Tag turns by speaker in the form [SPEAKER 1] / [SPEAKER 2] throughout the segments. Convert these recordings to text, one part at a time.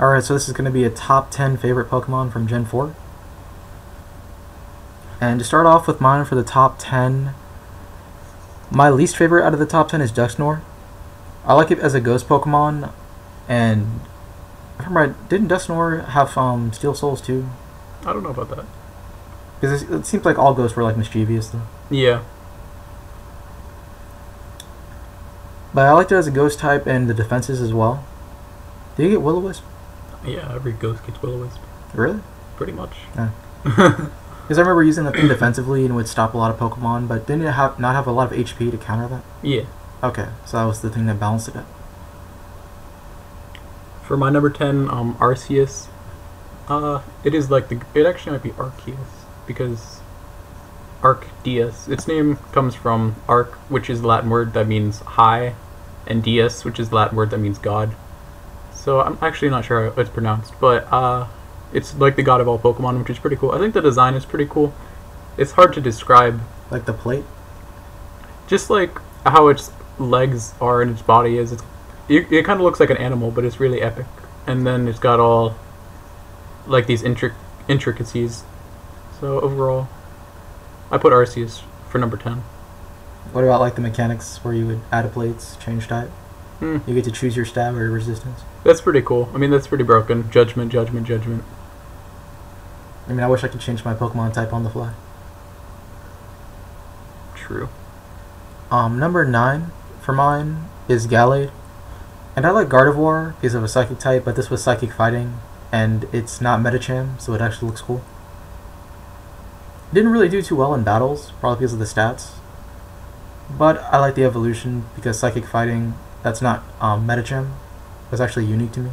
[SPEAKER 1] Alright, so this is going to be a top 10 favorite Pokemon from Gen 4. And to start off with mine for the top 10, my least favorite out of the top 10 is Dusknoir. I like it as a ghost Pokemon, and if I'm right, didn't Dusknoir have Steel Souls too?
[SPEAKER 2] I don't know about that.
[SPEAKER 1] Because it seems like all ghosts were like mischievous though.
[SPEAKER 2] Yeah.
[SPEAKER 1] But I liked it as a ghost type and the defenses as well. Did you get Will-O-Wisp?
[SPEAKER 2] Yeah, every ghost gets Will-O-Wisp.
[SPEAKER 1] Really?
[SPEAKER 2] Pretty much.
[SPEAKER 1] Yeah. Because I remember using the thing defensively and would stop a lot of Pokemon, but didn't it not have a lot of HP to counter that?
[SPEAKER 2] Yeah.
[SPEAKER 1] Okay, so that was the thing that balanced it out.
[SPEAKER 2] For my number 10, Arceus. It is like it actually might be Arceus, because Arceus. Its name comes from Arc, which is the Latin word that means high, and Deus, which is the Latin word that means God. So I'm actually not sure how it's pronounced, but it's like the god of all Pokemon, which is pretty cool. I think the design is pretty cool. It's hard to describe.
[SPEAKER 1] Like the plate?
[SPEAKER 2] Just like how its legs are and its body is. It kind of looks like an animal, but it's really epic. And then it's got all like these intricacies. So overall, I put Arceus for number 10.
[SPEAKER 1] What about like the mechanics where you would add a plates, change type?
[SPEAKER 2] You
[SPEAKER 1] You get to choose your stab or your resistance.
[SPEAKER 2] That's pretty cool. I mean, that's pretty broken. Judgment, judgment, judgment.
[SPEAKER 1] I mean, I wish I could change my Pokemon type on the fly.
[SPEAKER 2] True.
[SPEAKER 1] Number 9 for mine is Gallade. And I like Gardevoir because of a Psychic type, but this was Psychic Fighting, and it's not Medicham, so it actually looks cool. It didn't really do too well in battles, probably because of the stats. But I like the evolution because Psychic Fighting, that's not Medicham, was actually unique to me.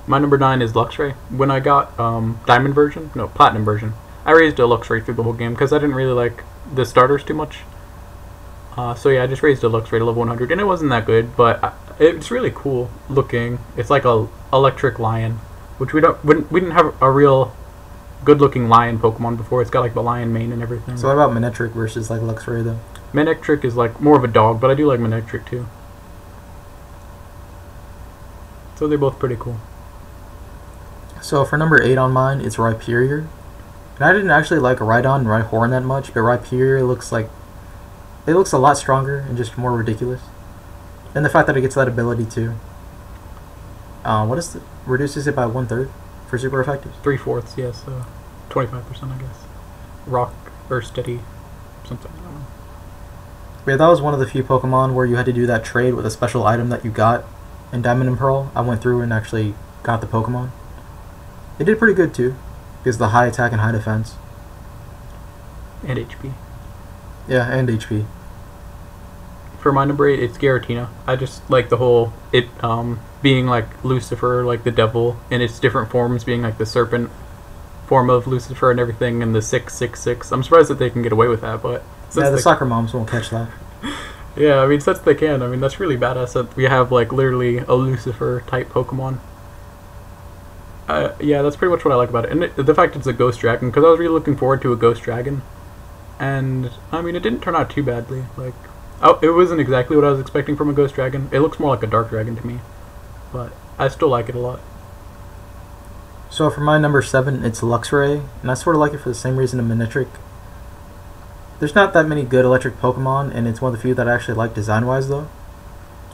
[SPEAKER 2] My number 9 is Luxray. When I got Platinum version, I raised a Luxray through the whole game because I didn't really like the starters too much. So yeah, I just raised a Luxray to level 100, and it wasn't that good, but it's really cool looking. It's like a electric lion, which we didn't have a real good looking lion Pokemon before. It's got like the lion mane and everything.
[SPEAKER 1] So what about Manectric versus like Luxray though?
[SPEAKER 2] Manectric is like more of a dog, but I do like Manectric too. So they're both pretty cool.
[SPEAKER 1] So for number 8 on mine, it's Rhyperior. And I didn't actually like Rhydon and Rhyhorn that much, but Rhyperior looks a lot stronger and just more ridiculous. And the fact that it gets that ability too. Reduces it by 1/3 for super effective.
[SPEAKER 2] 3/4, yes, 25%, I guess. Rock or steady, something. I don't know.
[SPEAKER 1] Yeah, that was one of the few Pokemon where you had to do that trade with a special item that you got in Diamond and Pearl. I went through and actually got the Pokemon. It did pretty good too, because of the high attack and high defense.
[SPEAKER 2] And HP.
[SPEAKER 1] Yeah, and HP.
[SPEAKER 2] For my number 8, it's Giratina. I just like the whole being like Lucifer, like the devil, and its different forms being like the serpent form of Lucifer and everything, and the 666. I'm surprised that they can get away with that, but
[SPEAKER 1] yeah, the soccer moms won't catch that.
[SPEAKER 2] Yeah, I mean, since they can, I mean, that's really badass that we have like literally a Lucifer type Pokemon. Yeah, that's pretty much what I like about it, and the fact it's a Ghost Dragon, because I was really looking forward to a Ghost Dragon, and I mean, it didn't turn out too badly. Like, it wasn't exactly what I was expecting from a Ghost Dragon. It looks more like a Dark Dragon to me, but I still like it a lot.
[SPEAKER 1] So for my number 7, it's Luxray, and I sort of like it for the same reason as Manectric. There's not that many good electric Pokemon, and it's one of the few that I actually like design-wise, though.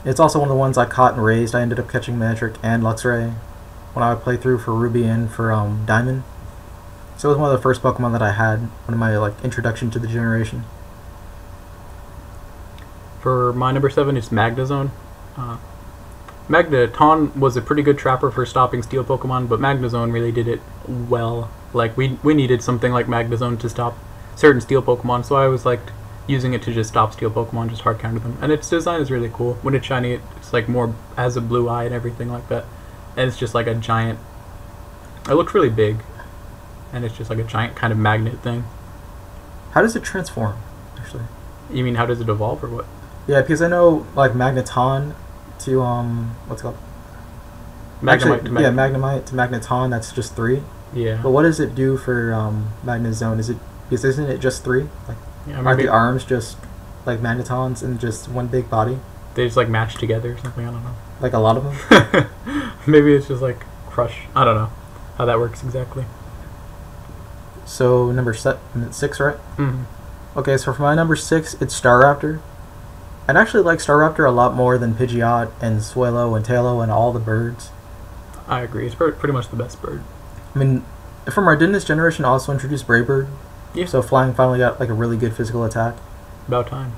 [SPEAKER 1] It's also one of the ones I caught and raised. I ended up catching Manectric and Luxray when I would play through for Ruby and for Diamond. So it was one of the first Pokemon that I had, one of my introduction to the generation.
[SPEAKER 2] For my number 7, it's Magnezone. Magneton was a pretty good trapper for stopping steel Pokemon, but Magnezone really did it well. Like, we needed something like Magnezone to stop certain steel Pokemon, so I was like using it to just stop steel Pokemon, just hard counter them. And its design is really cool. When it's shiny, it's like more has a blue eye and everything like that. And it's just like a giant. It looks really big, and it's just like a giant kind of magnet thing.
[SPEAKER 1] How does it transform, actually?
[SPEAKER 2] You mean how does it evolve or what?
[SPEAKER 1] Yeah, because I know like Magneton to what's it called?
[SPEAKER 2] Magnemite to Magnemite.
[SPEAKER 1] Yeah, Magnemite to Magneton. That's just 3.
[SPEAKER 2] Yeah.
[SPEAKER 1] But what does it do for Magnezone? Isn't it just 3? Like,
[SPEAKER 2] Yeah,
[SPEAKER 1] are the arms just like Magnetons and just one big body?
[SPEAKER 2] They just like match together or something. I don't know.
[SPEAKER 1] Like a lot of them.
[SPEAKER 2] Maybe it's just like crush. I don't know how that works exactly.
[SPEAKER 1] So number 6, right?
[SPEAKER 2] Hmm.
[SPEAKER 1] Okay, so for my number 6, it's Staraptor. I'd actually like Staraptor a lot more than Pidgeot and Swallow and Tailo and all the birds.
[SPEAKER 2] I agree. It's pretty much the best bird.
[SPEAKER 1] I mean, from our Dingus generation also introduced Brave Bird.
[SPEAKER 2] Yeah.
[SPEAKER 1] So flying finally got like a really good physical attack.
[SPEAKER 2] About time.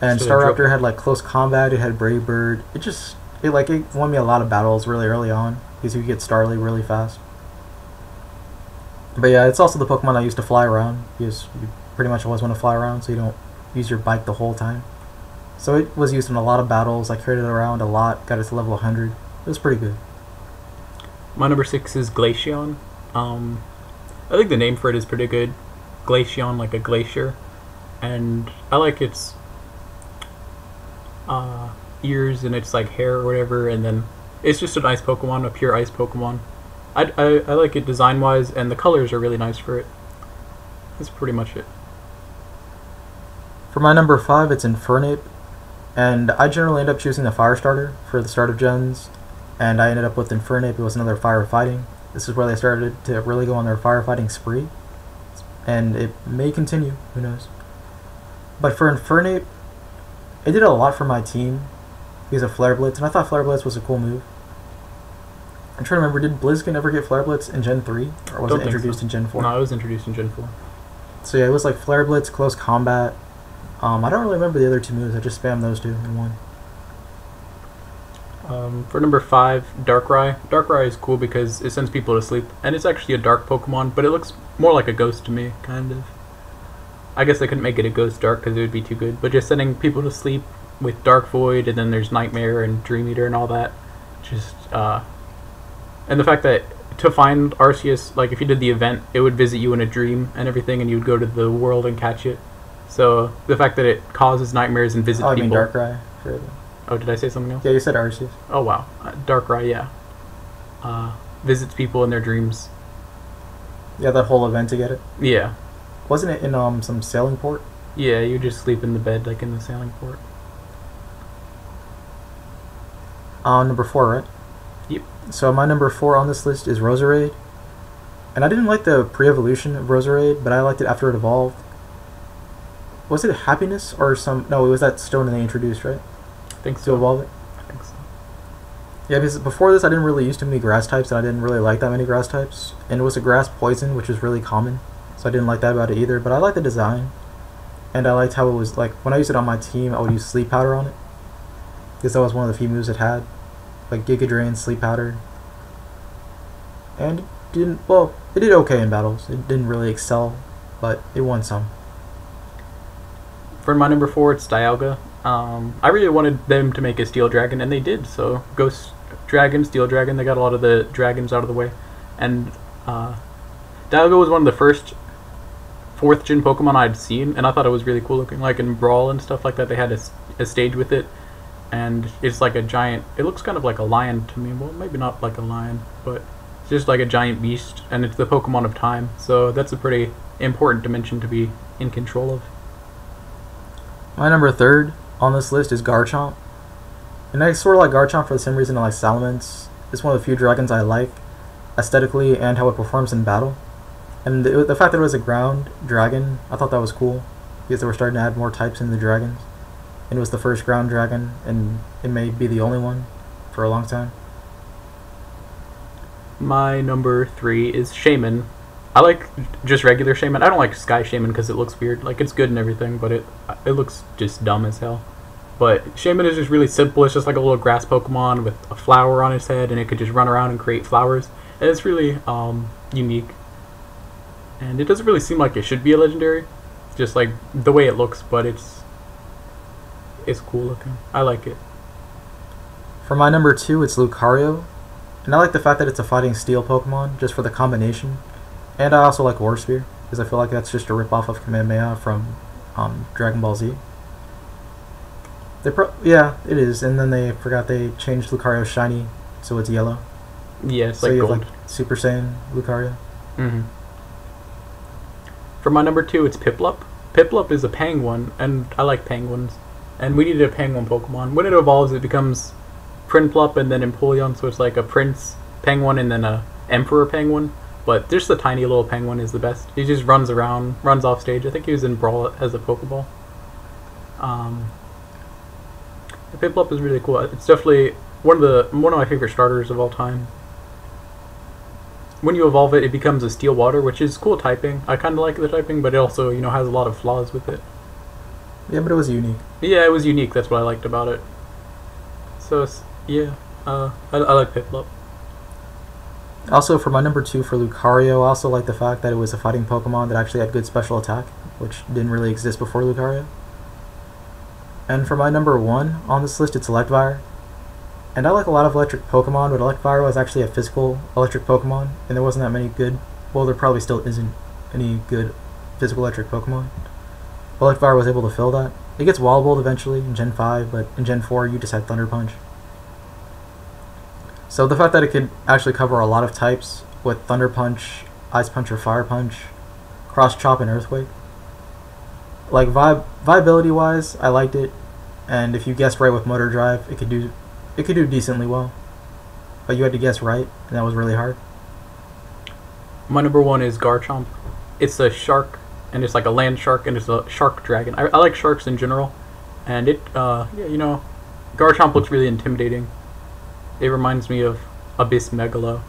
[SPEAKER 1] And
[SPEAKER 2] So they
[SPEAKER 1] Staraptor
[SPEAKER 2] drilled-
[SPEAKER 1] had like close combat, it had Brave Bird. It won me a lot of battles really early on because you could get Starly really fast. But yeah, it's also the Pokemon I used to fly around because you pretty much always want to fly around so you don't use your bike the whole time. So it was used in a lot of battles. I carried it around a lot, got it to level 100. It was pretty good.
[SPEAKER 2] My number 6 is Glaceon. I think the name for it is pretty good. Glaceon, like a glacier, and I like its ears and its like hair or whatever. And then it's just an ice Pokemon, a pure ice Pokemon. I like it design wise, and the colors are really nice for it. That's pretty much it.
[SPEAKER 1] For my number 5, it's Infernape. And I generally end up choosing the Fire Starter for the start of gens. And I ended up with Infernape. It was another firefighting. This is where they started to really go on their firefighting spree. And it may continue, who knows. But for Infernape, it did a lot for my team because of Flare Blitz, and I thought Flare Blitz was a cool move. I'm trying to remember, did Blaziken ever get Flare Blitz in Gen 3? Or was
[SPEAKER 2] Don't
[SPEAKER 1] it
[SPEAKER 2] think
[SPEAKER 1] introduced
[SPEAKER 2] so.
[SPEAKER 1] in Gen 4?
[SPEAKER 2] No, it was introduced in Gen 4.
[SPEAKER 1] So yeah, it was like Flare Blitz, Close Combat. I don't really remember the other two moves, I just spammed those two in one.
[SPEAKER 2] For number 5, Darkrai. Darkrai is cool because it sends people to sleep, and it's actually a dark Pokemon, but it looks more like a ghost to me, kind of. I guess they couldn't make it a ghost dark because it would be too good, but just sending people to sleep with Dark Void, and then there's Nightmare and Dream Eater and all that. Just, and the fact that to find Arceus, like if you did the event, it would visit you in a dream and everything, and you would go to the world and catch it. So the fact that it causes nightmares and visits
[SPEAKER 1] Oh, I mean
[SPEAKER 2] people.
[SPEAKER 1] Darkrai.
[SPEAKER 2] Oh, did I say something else?
[SPEAKER 1] Yeah, you said Arceus.
[SPEAKER 2] Oh wow, Darkrai, yeah. Visits people in their dreams.
[SPEAKER 1] Yeah, that whole event to get it.
[SPEAKER 2] Yeah,
[SPEAKER 1] Wasn't it in some sailing port?
[SPEAKER 2] yeah. You just sleep in the bed like in the sailing port.
[SPEAKER 1] Number 4, right?
[SPEAKER 2] Yep.
[SPEAKER 1] So my number 4 on this list is Roserade. And I didn't like the pre-evolution of Roserade, but I liked it after it evolved. Was it Happiness or some... No, it was that stone they introduced, right?
[SPEAKER 2] I think
[SPEAKER 1] To
[SPEAKER 2] so.
[SPEAKER 1] evolve it?
[SPEAKER 2] I think so.
[SPEAKER 1] Yeah, because before this I didn't really use too many grass types, and I didn't really like that many grass types. And it was a grass poison, which is really common. So I didn't like that about it either, but I liked the design. And I liked how it was, like, when I used it on my team, I would use Sleep Powder on it. Because that was one of the few moves it had. Like Giga Drain, Sleep Powder. And it did okay in battles. It didn't really excel, but it won some.
[SPEAKER 2] For my number 4, it's Dialga. I really wanted them to make a Steel Dragon, and they did. So Ghost Dragon, Steel Dragon, they got a lot of the dragons out of the way. And Dialga was one of the first 4th gen Pokemon I'd seen, and I thought it was really cool looking. Like in Brawl and stuff like that, they had a stage with it, and it's like a giant. It looks kind of like a lion to me. Well, maybe not like a lion, but it's just like a giant beast, and it's the Pokemon of time. So that's a pretty important dimension to be in control of.
[SPEAKER 1] My number 3 on this list is Garchomp. And I sort of like Garchomp for the same reason I like Salamence. It's one of the few dragons I like, aesthetically and how it performs in battle. And the fact that it was a ground dragon, I thought that was cool, because they were starting to add more types in the dragons. And it was the first ground dragon, and it may be the only one for a long time.
[SPEAKER 2] My number 3 is Shaman. I like just regular Shaman. I don't like Sky Shaman because it looks weird. Like, it's good and everything, but it looks just dumb as hell. But Shaman is just really simple. It's just like a little grass Pokemon with a flower on its head, and it could just run around and create flowers. And it's really unique. And it doesn't really seem like it should be a legendary, just like the way it looks, but it's cool looking. I like it.
[SPEAKER 1] For my number 2, it's Lucario. And I like the fact that it's a fighting steel Pokemon, just for the combination. And I also like War Spear, because I feel like that's just a ripoff of Kamehameha from Dragon Ball Z. Yeah, it is. And then they forgot they changed Lucario shiny, so it's yellow.
[SPEAKER 2] Yeah, it's
[SPEAKER 1] So
[SPEAKER 2] like
[SPEAKER 1] you
[SPEAKER 2] gold.
[SPEAKER 1] have like Super Saiyan Lucario.
[SPEAKER 2] Mm-hmm. For my number 2, it's Piplup. Piplup is a penguin, and I like penguins. And we needed a penguin Pokemon. When it evolves, it becomes Prinplup and then Empoleon, so it's like a Prince Penguin and then a Emperor Penguin. But just the tiny little Penguin is the best. He just runs around, runs off stage. I think he was in Brawl as a Pokeball. The Piplup is really cool. It's definitely one of my favorite starters of all time. When you evolve it, it becomes a Steel Water, which is cool typing. I kind of like the typing, but it also, has a lot of flaws with it.
[SPEAKER 1] Yeah, but it was unique.
[SPEAKER 2] Yeah, it was unique. That's what I liked about it. So, yeah, I like Piplup.
[SPEAKER 1] Also, for my number 2 for Lucario, I also like the fact that it was a fighting Pokemon that actually had good special attack, which didn't really exist before Lucario. And for my number 1 on this list, it's Electivire. And I like a lot of electric Pokemon, but Electivire was actually a physical electric Pokemon, and there wasn't that many good, well, there probably still isn't any good physical electric Pokemon. Electivire was able to fill that. It gets Wall Bolt eventually in Gen 5, but in Gen 4 you just had Thunder Punch. So the fact that it could actually cover a lot of types with Thunder Punch, Ice Punch or Fire Punch, Cross Chop and Earthquake. Like viability wise, I liked it, and if you guessed right with Motor Drive, it could do decently well. But you had to guess right, and that was really hard.
[SPEAKER 2] My number 1 is Garchomp. It's a shark, and it's like a land shark, and it's a shark dragon. I like sharks in general, and Garchomp looks really intimidating. It reminds me of Abyss Megalo.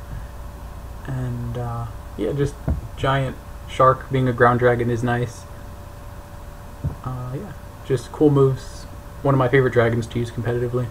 [SPEAKER 2] And, just giant shark being a ground dragon is nice. Just cool moves. One of my favorite dragons to use competitively.